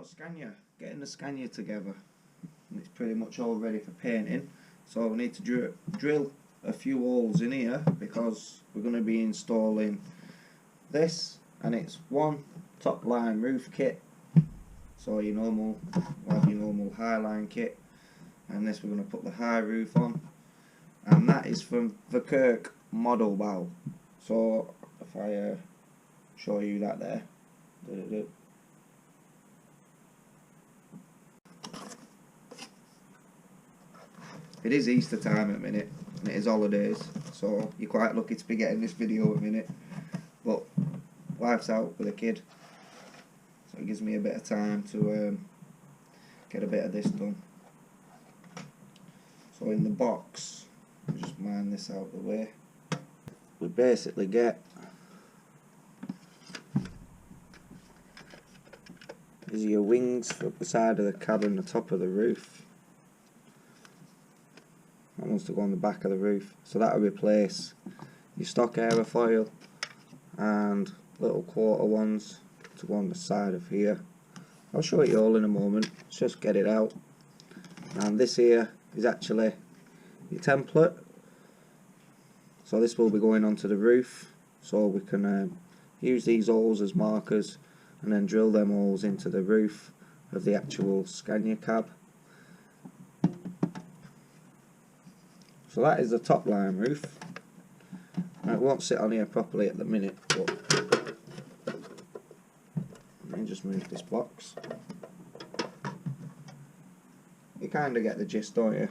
So Scania, getting the Scania together, it's pretty much all ready for painting. So we need to drill a few holes in here because we're going to be installing this, and it's one top line roof kit. So your normal, we'll have your normal high line kit, and this we're going to put the high roof on, and that is from VERKERK Modelbouw. So if I show you that there. It is Easter time at the minute, and it is holidays, so you're quite lucky to be getting this video at the minute. But wife's out with a kid, so it gives me a bit of time to get a bit of this done. So in the box, just mine this out of the way. We basically get these are your wings for the side of the cab and the top of the roof. That wants to go on the back of the roof, so that will replace your stock aerofoil and little quarter ones to go on the side of here. I'll show it you all in a moment. Let's just get it out. And this here is actually your template, so this will be going onto the roof, so we can use these holes as markers and then drill them holes into the roof of the actual Scania cab. So that is the top line roof. Now, it won't sit on here properly at the minute, but let me just move this box. You kind of get the gist, don't you?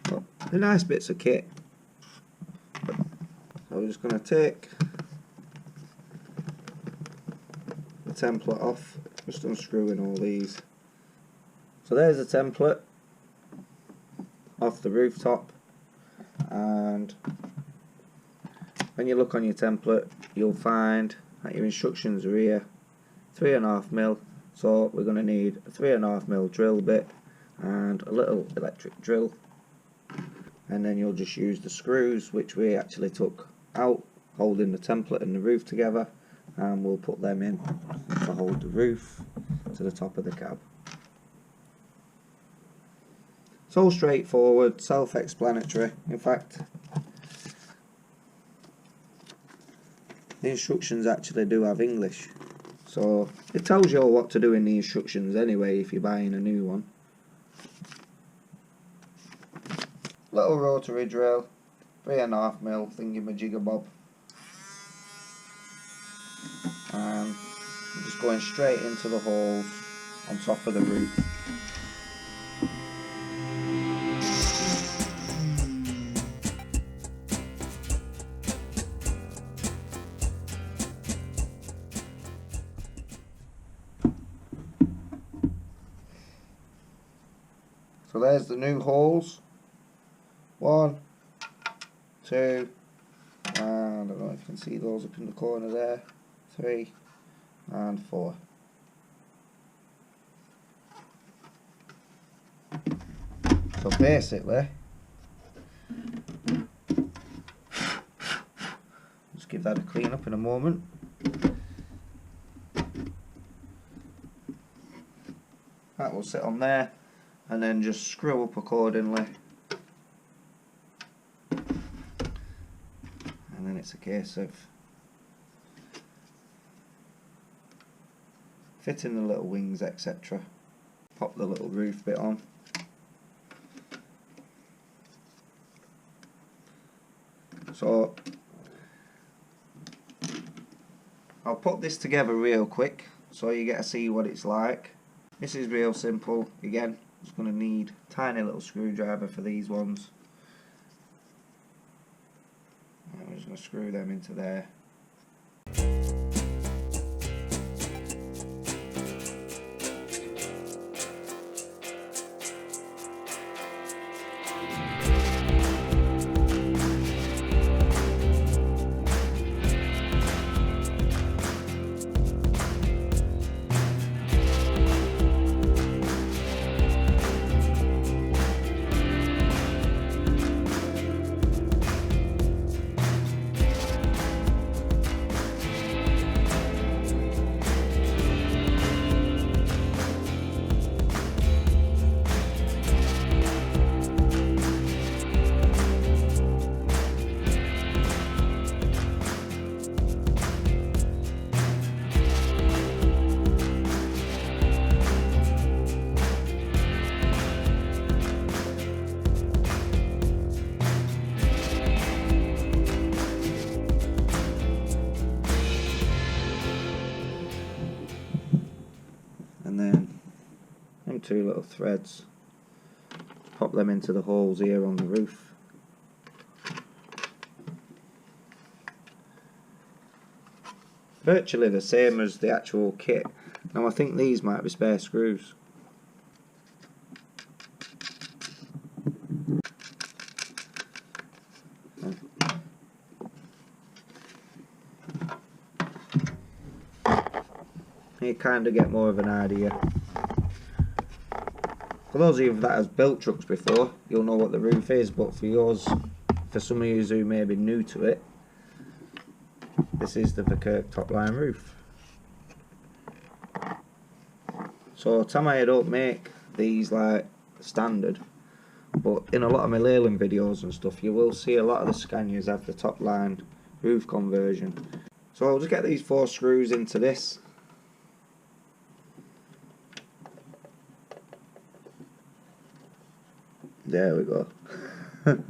But the nice bits of kit. So we're just going to take the template off. Just unscrewing all these. So there's the template off the rooftop, and when you look on your template you'll find that your instructions are here, 3.5mm. So we're going to need a 3.5mm drill bit and a little electric drill, and then you'll just use the screws which we actually took out holding the template and the roof together, and we'll put them in to hold the roof to the top of the cab. It's all straightforward, self-explanatory. In fact, the instructions actually do have English, so it tells you all what to do in the instructions anyway if you're buying a new one. Little rotary drill, 3.5mm thingy-majigger-bob. And we're just going straight into the holes on top of the roof. So there's the new holes. 1, 2, and I don't know if you can see those up in the corner there. 3 and 4. So basically, just give that a clean up in a moment. That will sit on there, and then just screw up accordingly. And then it's a case of fitting the little wings, etc. Pop the little roof bit on. So I'll put this together real quick so you get to see what it's like. This is real simple. Again, just going to need a tiny little screwdriver for these ones. And we're just going to screw them into there. two little threads, pop them into the holes here on the roof. Virtually the same as the actual kit. Now I think these might be spare screws. You kind of get more of an idea. For those of you that has built trucks before, you'll know what the roof is, but for yours, for some of you who may be new to it, this is the VERKERK Topline roof. So Tamiya don't make these like standard, but in a lot of my Leyland videos and stuff, you will see a lot of the Scanias have the Topline roof conversion. So I'll just get these 4 screws into this. There we go. The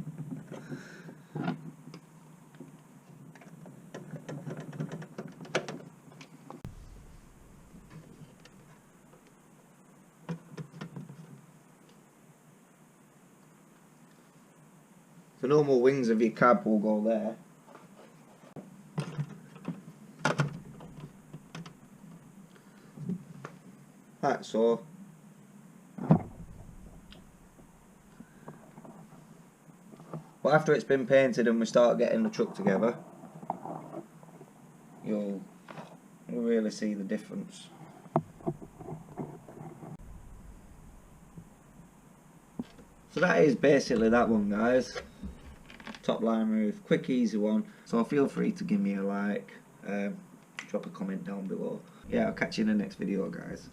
normal wings of your cab will go there. Like so. But after it's been painted and we start getting the truck together, you'll really see the difference. So that is basically that one, guys. Topline roof, quick easy one. So feel free to give me a like, drop a comment down below. Yeah, I'll catch you in the next video, guys.